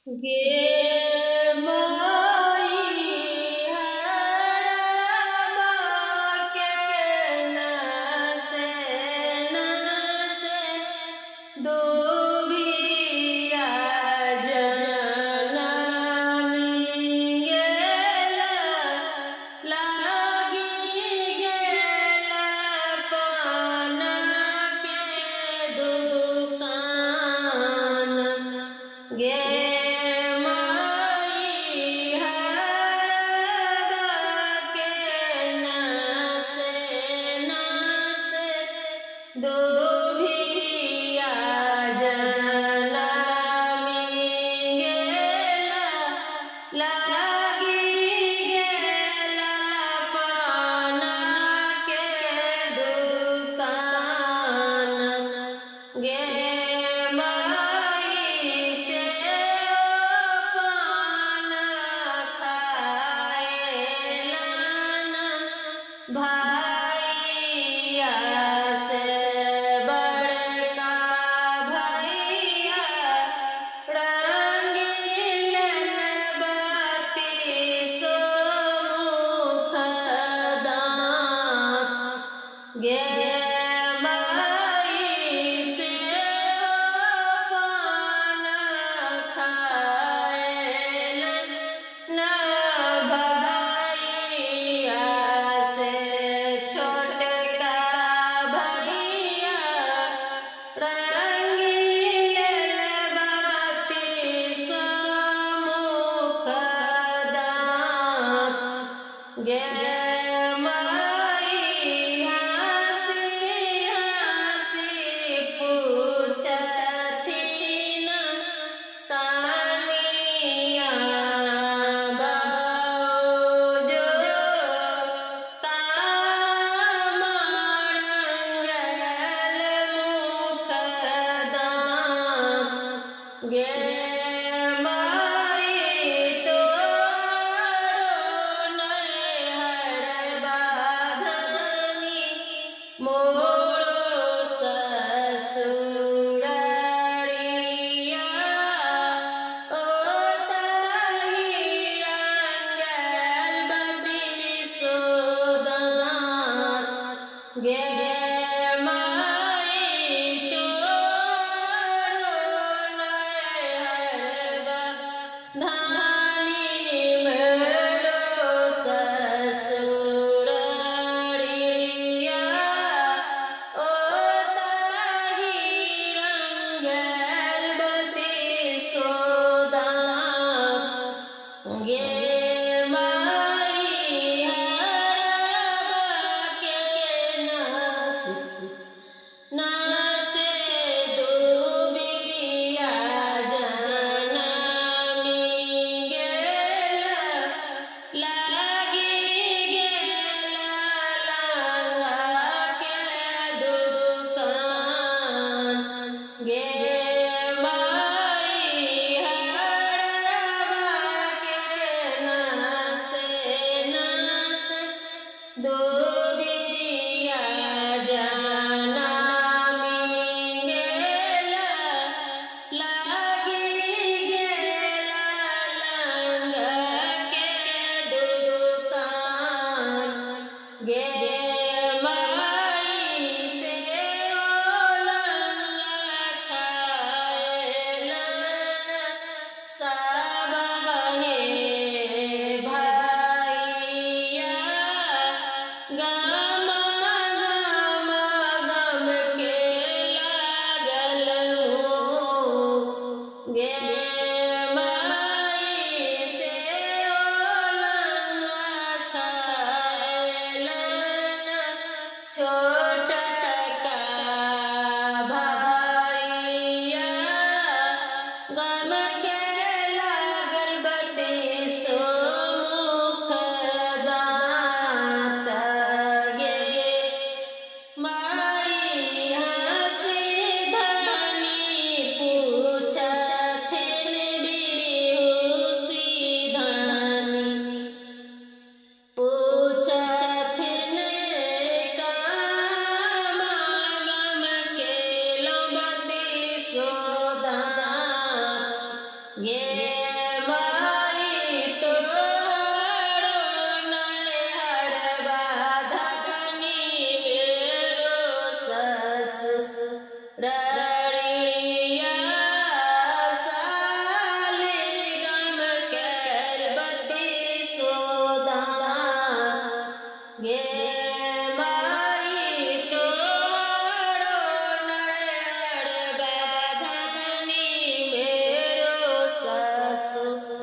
गे माई हरबा के नसे दुबिया जनमी गेला लागी गेला पान के दुकान गे दुभिया जनमी गेला लागी गेला पान के दुकान गे माई से पान खाएलन भैया से बड़का भैया रंगीन बत्ती मुख दांत गे माई से पान खाएलन न भैया से छोटका भैया रंगीन बत्ती मुख दांत गे माई हंसी हंसी पूछथिन कानिया बाऊजो कामरंगल मुख दांत गे माई तोरो नैहर बाधनी मोरो ससुररिया ओतहि रंगल बत्ती दांत गे माई तोरो नैहर बाधनी मोरो ससुररिया ओतहि रंगल बत्ती दांत गे माई हरबा के नसे दुबिया जनमी गेला लागी गेला लंगा के दुकान गे माई हरबा के नसे दुबिया जनमी गेला लागी गेला लंगा के दुकान गे माई से लंगा खाएलन सब हे भैया गम गम के लागल गे माई से लंगा खाएलन छोटका भैया गम के लागल बत्ती मुख दांत गे माई हंसी धनी पूछथिन बेहोशी धनी पूछथिन काम गम के लो बत्ती दांत गे સસુ રળિયા સાલે ગમ કેલ બતી સોદા ગે માઈ તોડો નળ બાધાની મેળો સસુ